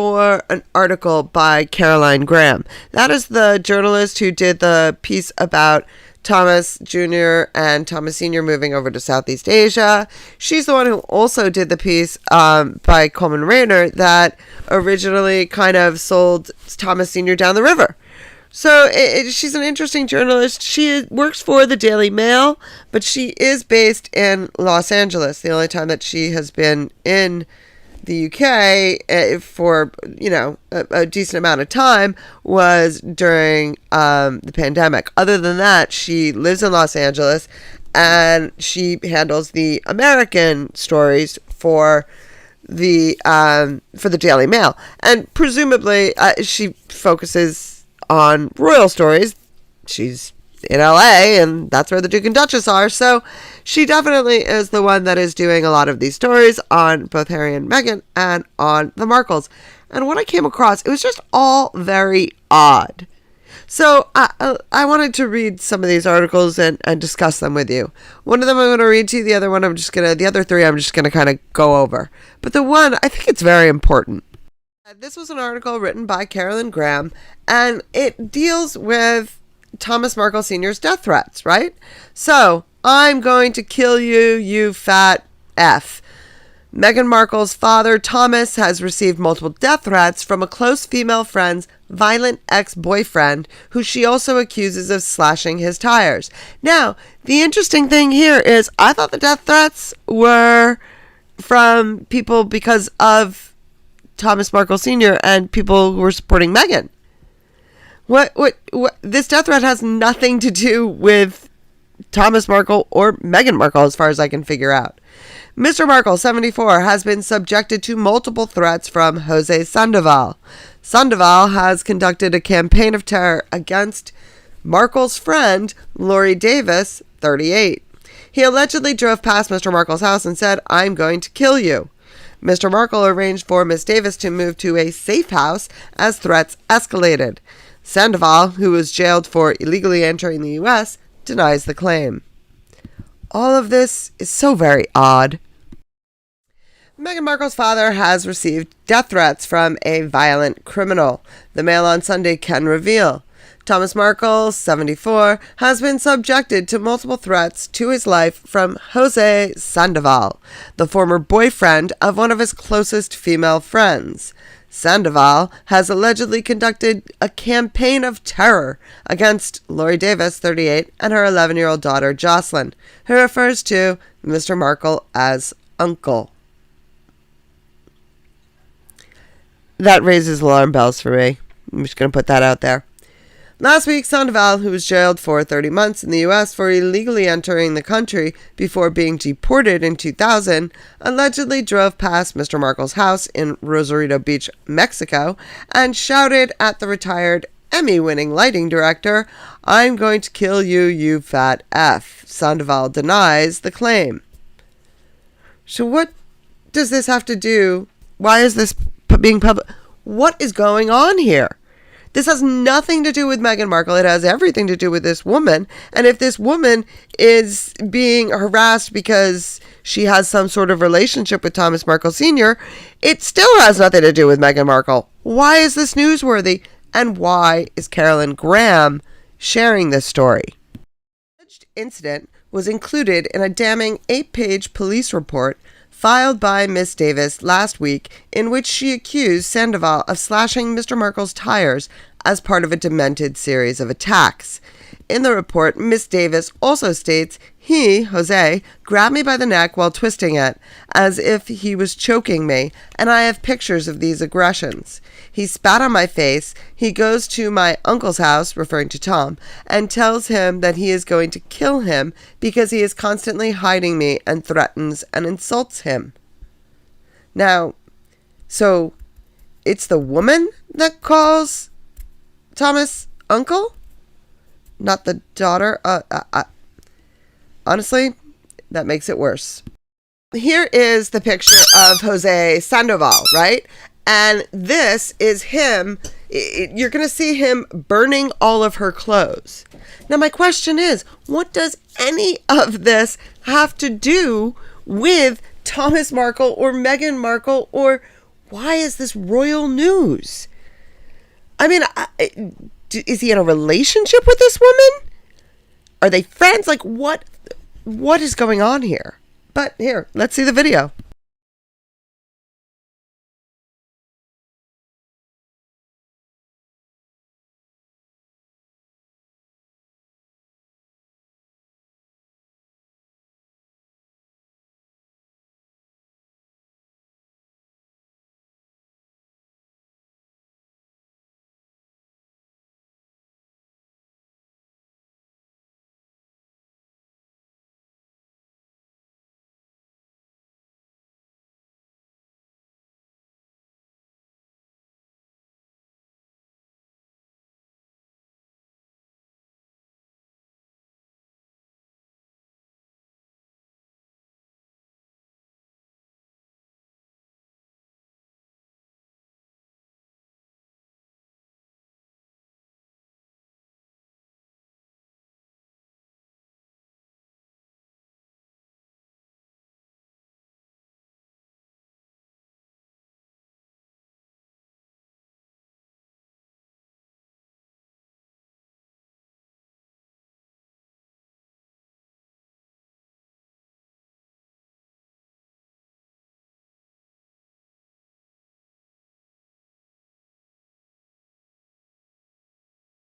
for an article by Caroline Graham. That is the journalist who did the piece about Thomas Jr. and Thomas Sr. moving over to Southeast Asia. She's the one who also did the piece by Coleman Rayner that originally kind of sold Thomas Sr. down the river. So she's an interesting journalist. She works for the Daily Mail, but she is based in Los Angeles. The only time that she has been in the UK for, a decent amount of time was during the pandemic. Other than that, she lives in Los Angeles and she handles the American stories for the Daily Mail. And presumably she focuses on royal stories. She's in LA and that's where the Duke and Duchess are. So she definitely is the one that is doing a lot of these stories on both Harry and Meghan and on the Markles. And what I came across, it was just all very odd. So I wanted to read some of these articles and discuss them with you. One of them I'm going to read to you. The other one the other three I'm just going to kind of go over. But the one, I think it's very important. This was an article written by Caroline Graham, and it deals with Thomas Markle Sr.'s death threats, right? So, I'm going to kill you, you fat F. Meghan Markle's father, Thomas, has received multiple death threats from a close female friend's violent ex-boyfriend, who she also accuses of slashing his tires. Now, the interesting thing here is, I thought the death threats were from people because of Thomas Markle Sr. and people who were supporting Meghan. What this death threat has nothing to do with Thomas Markle or Meghan Markle, as far as I can figure out. Mr. Markle, 74, has been subjected to multiple threats from Jose Sandoval. Sandoval has conducted a campaign of terror against Markle's friend, Lori Davis, 38. He allegedly drove past Mr. Markle's house and said, "I'm going to kill you." Mr. Markle arranged for Miss Davis to move to a safe house as threats escalated. Sandoval, who was jailed for illegally entering the U.S., denies the claim. All of this is so very odd. Meghan Markle's father has received death threats from a violent criminal. The Mail on Sunday can reveal. Thomas Markle, 74, has been subjected to multiple threats to his life from Jose Sandoval, the former boyfriend of one of his closest female friends. Sandoval has allegedly conducted a campaign of terror against Lori Davis, 38, and her 11-year-old daughter, Jocelyn, who refers to Mr. Markle as Uncle. That raises alarm bells for me. I'm just going to put that out there. Last week, Sandoval, who was jailed for 30 months in the U.S. for illegally entering the country before being deported in 2000, allegedly drove past Mr. Markle's house in Rosarito Beach, Mexico, and shouted at the retired Emmy-winning lighting director, "I'm going to kill you, you fat F." Sandoval denies the claim. So what does this have to do? Why is this being public? What is going on here? This has nothing to do with Meghan Markle. It has everything to do with this woman. And if this woman is being harassed because she has some sort of relationship with Thomas Markle Sr., it still has nothing to do with Meghan Markle. Why is this newsworthy? And why is Caroline Graham sharing this story? The alleged incident was included in a damning 8-page police report filed by Miss Davis last week, in which she accused Sandoval of slashing Mr. Markle's tires as part of a demented series of attacks. In the report, Miss Davis also states, "He, Jose, grabbed me by the neck while twisting it, as if he was choking me, and I have pictures of these aggressions. He spat on my face. He goes to my uncle's house," referring to Tom, "and tells him that he is going to kill him because he is constantly hiding me and threatens and insults him." Now, so it's the woman that calls Thomas uncle? Not the daughter? Honestly, that makes it worse. Here is the picture of Jose Sandoval, right? And this is him. You're going to see him burning all of her clothes. Now, my question is, what does any of this have to do with Thomas Markle or Meghan Markle, or why is this royal news? I mean, is he in a relationship with this woman? Are they friends? Like, what is going on here? But here, let's see the video.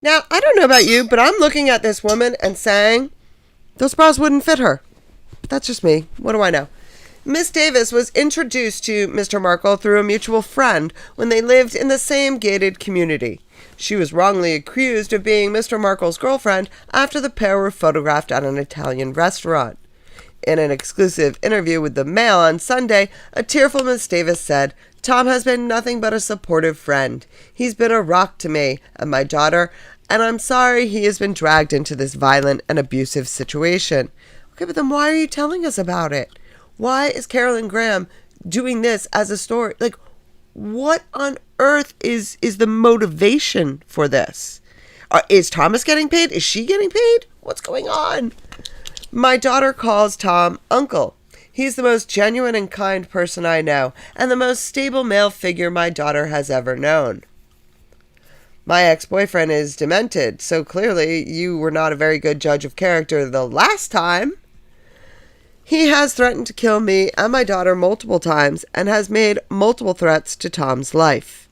Now, I don't know about you, but I'm looking at this woman and saying, those bras wouldn't fit her. That's just me. What do I know? Miss Davis was introduced to Mr. Markle through a mutual friend when they lived in the same gated community. She was wrongly accused of being Mr. Markle's girlfriend after the pair were photographed at an Italian restaurant. In an exclusive interview with the Mail on Sunday, a tearful Miss Davis said, "Tom has been nothing but a supportive friend. He's been a rock to me and my daughter, and I'm sorry he has been dragged into this violent and abusive situation." Okay, but then why are you telling us about it? Why is Carolyn Graham doing this as a story? Like, what on earth is the motivation for this? Is Thomas getting paid? Is she getting paid? What's going on? My daughter calls Tom uncle. He's the most genuine and kind person I know, and the most stable male figure my daughter has ever known. My ex-boyfriend is demented, so clearly you were not a very good judge of character the last time. He has threatened to kill me and my daughter multiple times and has made multiple threats to Tom's life.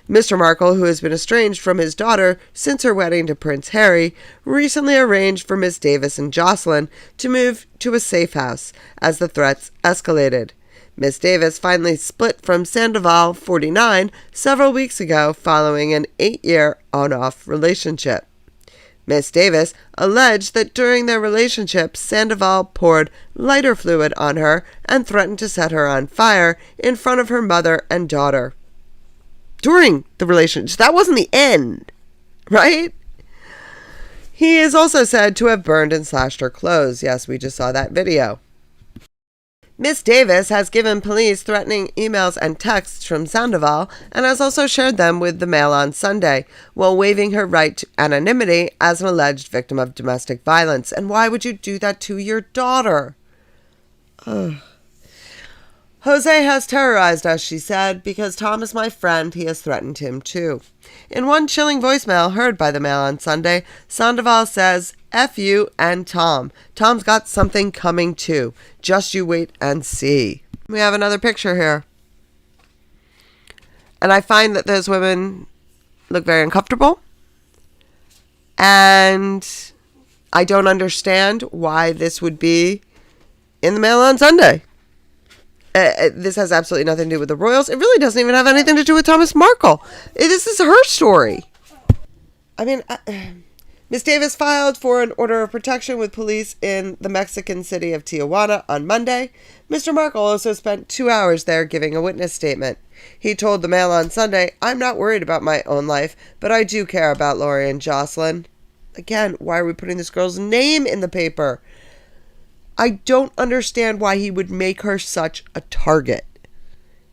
Mr. Markle, who has been estranged from his daughter since her wedding to Prince Harry, recently arranged for Miss Davis and Jocelyn to move to a safe house as the threats escalated. Miss Davis finally split from Sandoval, 49, several weeks ago following an 8-year on-off relationship. Miss Davis alleged that during their relationship, Sandoval poured lighter fluid on her and threatened to set her on fire in front of her mother and daughter. During the relationship, that wasn't the end, right? He is also said to have burned and slashed her clothes. Yes, we just saw that video. Miss Davis has given police threatening emails and texts from Sandoval and has also shared them with the Mail on Sunday, while waiving her right to anonymity as an alleged victim of domestic violence. And why would you do that to your daughter? Ugh. Jose has terrorized us, she said, because Tom is my friend, he has threatened him too. In one chilling voicemail heard by the Mail on Sunday, Sandoval says, "F you and Tom. Tom's got something coming too. Just you wait and see." We have another picture here. And I find that those women look very uncomfortable. And I don't understand why this would be in the Mail on Sunday. This has absolutely nothing to do with the royals. It really doesn't even have anything to do with Thomas Markle. This is her story. I mean, Miss Davis filed for an order of protection with police in the Mexican city of Tijuana on Monday. Mr. Markle also spent 2 hours there giving a witness statement. He told the Mail on Sunday, "I'm not worried about my own life, but I do care about Lori and Jocelyn." Again, why are we putting this girl's name in the paper? I don't understand why he would make her such a target.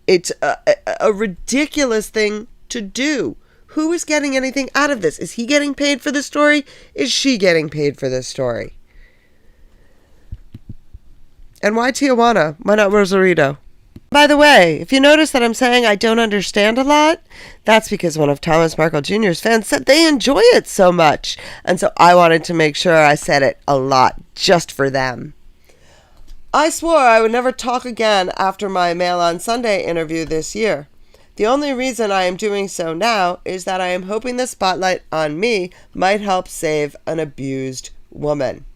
It's a ridiculous thing to do. Who is getting anything out of this? Is he getting paid for this story? Is she getting paid for this story? And why Tijuana? Why not Rosarito? By the way, if you notice that I'm saying I don't understand a lot, that's because one of Thomas Markle Jr.'s fans said they enjoy it so much. And so I wanted to make sure I said it a lot just for them. I swore I would never talk again after my Mail on Sunday interview this year. The only reason I am doing so now is that I am hoping the spotlight on me might help save an abused woman.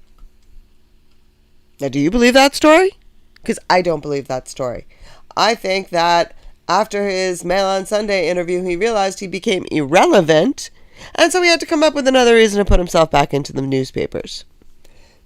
Now, do you believe that story? Because I don't believe that story. I think that after his Mail on Sunday interview, he realized he became irrelevant, and so he had to come up with another reason to put himself back into the newspapers.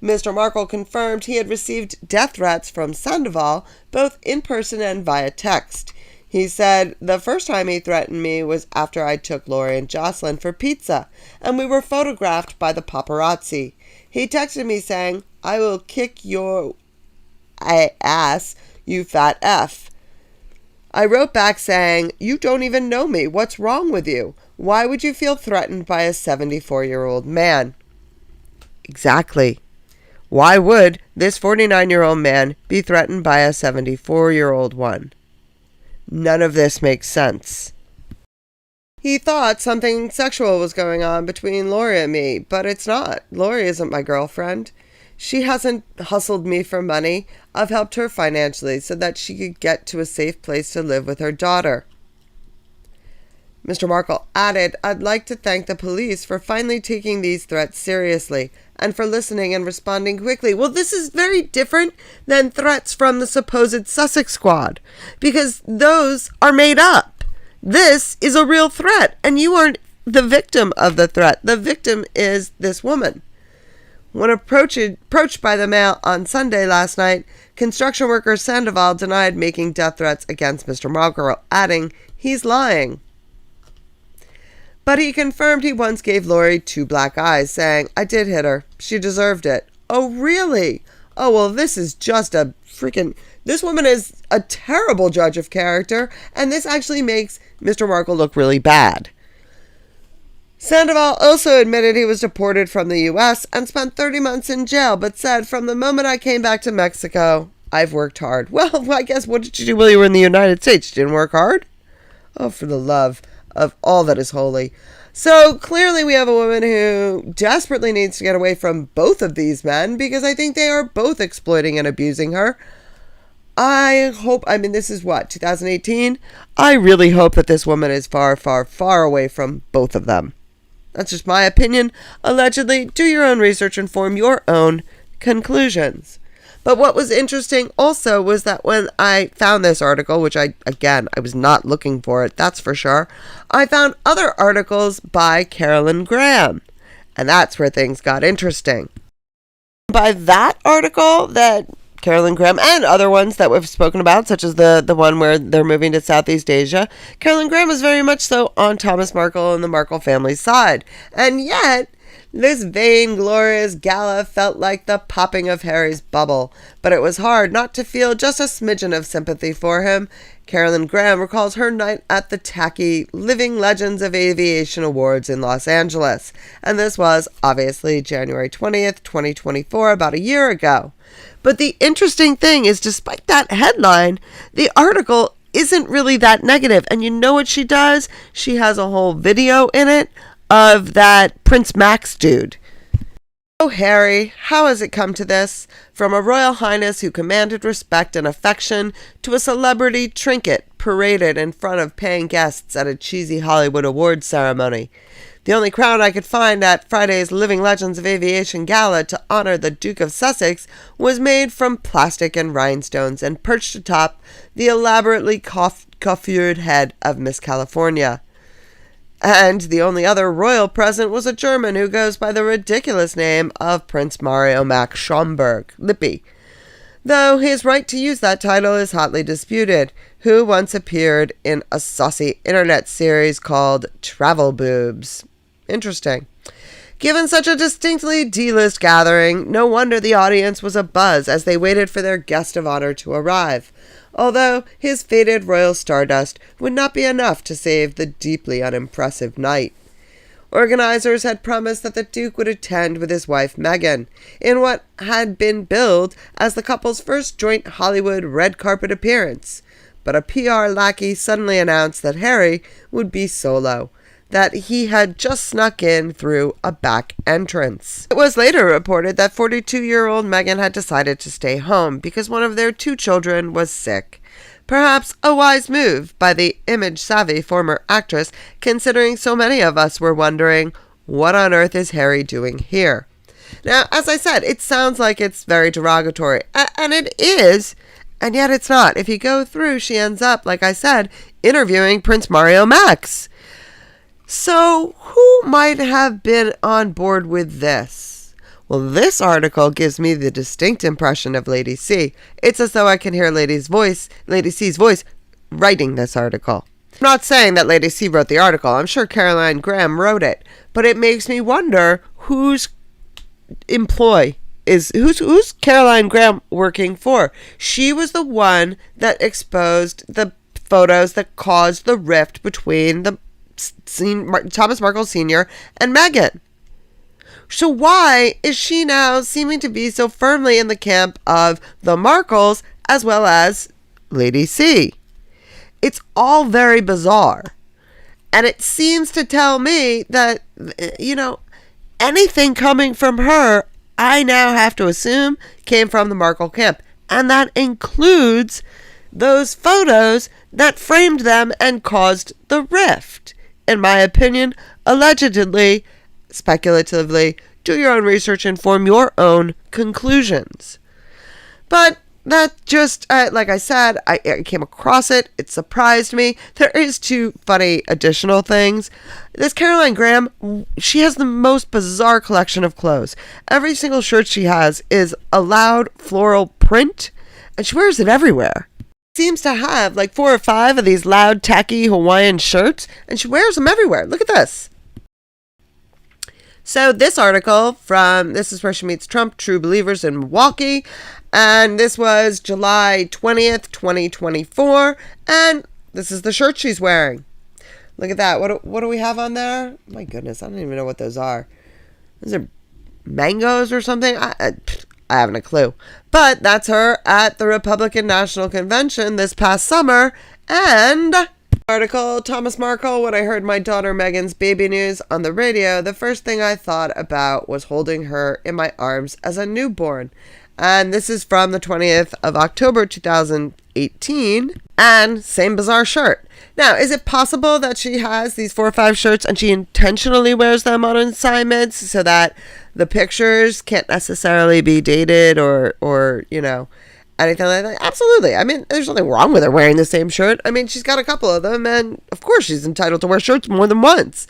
Mr. Markle confirmed he had received death threats from Sandoval, both in person and via text. He said, "The first time he threatened me was after I took Lori and Jocelyn for pizza, and we were photographed by the paparazzi. He texted me saying, 'I will kick your ass, you fat F.' I wrote back saying, 'You don't even know me. What's wrong with you? Why would you feel threatened by a 74-year-old man?" Exactly. Why would this 49-year-old man be threatened by a 74-year-old one? None of this makes sense. He thought something sexual was going on between Lori and me, but it's not. Lori isn't my girlfriend. She hasn't hustled me for money. I've helped her financially so that she could get to a safe place to live with her daughter. Mr. Markle added, "I'd like to thank the police for finally taking these threats seriously and for listening and responding quickly." Well, this is very different than threats from the supposed Sussex Squad, because those are made up. This is a real threat, and you aren't the victim of the threat. The victim is this woman. When approached by the Mail on Sunday last night, construction worker Sandoval denied making death threats against Mr. Markle, adding, "He's lying." But he confirmed he once gave Lori 2 black eyes, saying, "I did hit her. She deserved it." Oh, really? Oh, well, this is just a freaking... This woman is a terrible judge of character, and this actually makes Mr. Markle look really bad. Sandoval also admitted he was deported from the U.S. and spent 30 months in jail, but said, "From the moment I came back to Mexico, I've worked hard." Well, I guess, what did you do while you were in the United States? You didn't work hard? Oh, for the love of all that is holy. So clearly we have a woman who desperately needs to get away from both of these men, because I think they are both exploiting and abusing her. This is what, 2018? I really hope that this woman is far, far, far away from both of them. That's just my opinion. Allegedly, do your own research and form your own conclusions. But what was interesting also was that when I found this article, which I was not looking for it, that's for sure, I found other articles by Carolyn Graham. And that's where things got interesting. By that article that Carolyn Graham and other ones that we've spoken about, such as the one where they're moving to Southeast Asia, Carolyn Graham is very much so on Thomas Markle and the Markle family's side. And yet, this vainglorious gala felt like the popping of Harry's bubble, but it was hard not to feel just a smidgen of sympathy for him. Carolyn Graham recalls her night at the tacky Living Legends of Aviation Awards in Los Angeles, and this was obviously January 20th, 2024, about a year ago. But the interesting thing is, despite that headline, the article isn't really that negative, and you know what she does? She has a whole video in it of that Prince Max dude. "Oh, Harry, how has it come to this? From a royal highness who commanded respect and affection to a celebrity trinket paraded in front of paying guests at a cheesy Hollywood awards ceremony. The only crown I could find at Friday's Living Legends of Aviation Gala to honor the Duke of Sussex was made from plastic and rhinestones and perched atop the elaborately coiffured head of Miss California. And the only other royal present was a German who goes by the ridiculous name of Prince Mario Max Schomburg, Lippy, though his right to use that title is hotly disputed, who once appeared in a saucy internet series called Travel Boobs." Interesting. Given such a distinctly D-list gathering, no wonder the audience was abuzz as they waited for their guest of honor to arrive, although his faded royal stardust would not be enough to save the deeply unimpressive night. Organizers had promised that the Duke would attend with his wife Meghan in what had been billed as the couple's first joint Hollywood red carpet appearance, but a PR lackey suddenly announced that Harry would be solo, that he had just snuck in through a back entrance. It was later reported that 42-year-old Meghan had decided to stay home because one of their 2 children was sick. Perhaps a wise move by the image-savvy former actress, considering so many of us were wondering, what on earth is Harry doing here? Now, as I said, it sounds like it's very derogatory, and it is, and yet it's not. If you go through, she ends up, like I said, interviewing Prince Mario Max. So, who might have been on board with this? Well, this article gives me the distinct impression of Lady C. It's as though I can hear Lady C's voice, writing this article. I'm not saying that Lady C wrote the article. I'm sure Caroline Graham wrote it. But it makes me wonder whose who's Caroline Graham working for? She was the one that exposed the photos that caused the rift between the Thomas Markle Sr. and Meghan. So why is she now seeming to be so firmly in the camp of the Markles as well as Lady C? It's all very bizarre. And it seems to tell me that, anything coming from her, I now have to assume came from the Markle camp. And that includes those photos that framed them and caused the rift. In my opinion, allegedly, speculatively, do your own research and form your own conclusions. But that just, like I said, I came across it. It surprised me. There is 2 funny additional things. This Caroline Graham, she has the most bizarre collection of clothes. Every single shirt she has is a loud floral print, and she wears it everywhere. Seems to have like 4 or 5 of these loud, tacky Hawaiian shirts, and she wears them everywhere. Look at this. So this article this is where she meets Trump, True Believers in Milwaukee, and this was July 20th, 2024, and this is the shirt she's wearing. Look at that. What do we have on there? My goodness, I don't even know what those are. Those are mangoes or something? I haven't a clue. But that's her at the Republican National Convention this past summer. And article, Thomas Markle, when I heard my daughter Meghan's baby news on the radio, the first thing I thought about was holding her in my arms as a newborn. And this is from the 20th of October, 2018. And same bizarre shirt. Now, is it possible that she has these 4 or 5 shirts and she intentionally wears them on assignments so that the pictures can't necessarily be dated or anything like that? Absolutely. I mean, there's nothing wrong with her wearing the same shirt. I mean, she's got a couple of them, and of course she's entitled to wear shirts more than once.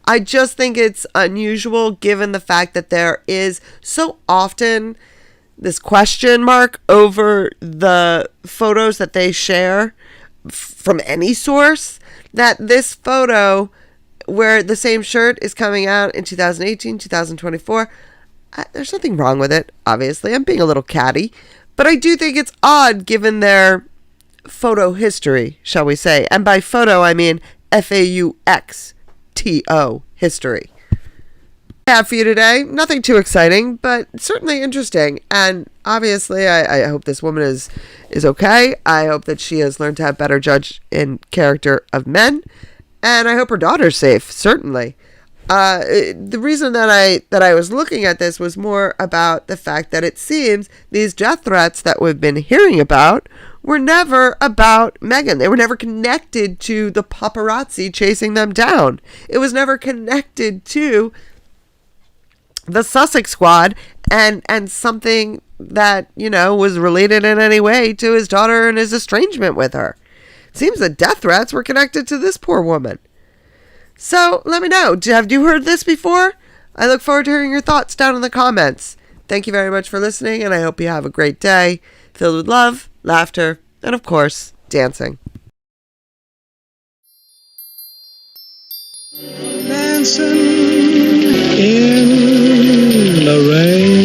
I just think it's unusual given the fact that there is so often this question mark over the photos that they share from any source, that this photo where the same shirt is coming out in 2018, 2024, there's nothing wrong with it, obviously. I'm being a little catty, but I do think it's odd given their photo history, shall we say. And by photo, I mean FAUXTO, history. I have for you today, nothing too exciting, but certainly interesting. And obviously, I hope this woman is okay. I hope that she has learned to have better judge in character of men. And I hope her daughter's safe, certainly. The reason that I was looking at this was more about the fact that it seems these death threats that we've been hearing about were never about Meghan. They were never connected to the paparazzi chasing them down. It was never connected to the Sussex Squad and something that, was related in any way to his daughter and his estrangement with her. It seems the death threats were connected to this poor woman. So let me know. Have you heard this before? I look forward to hearing your thoughts down in the comments. Thank you very much for listening, and I hope you have a great day filled with love, laughter, and of course, dancing. Dancing in the rain.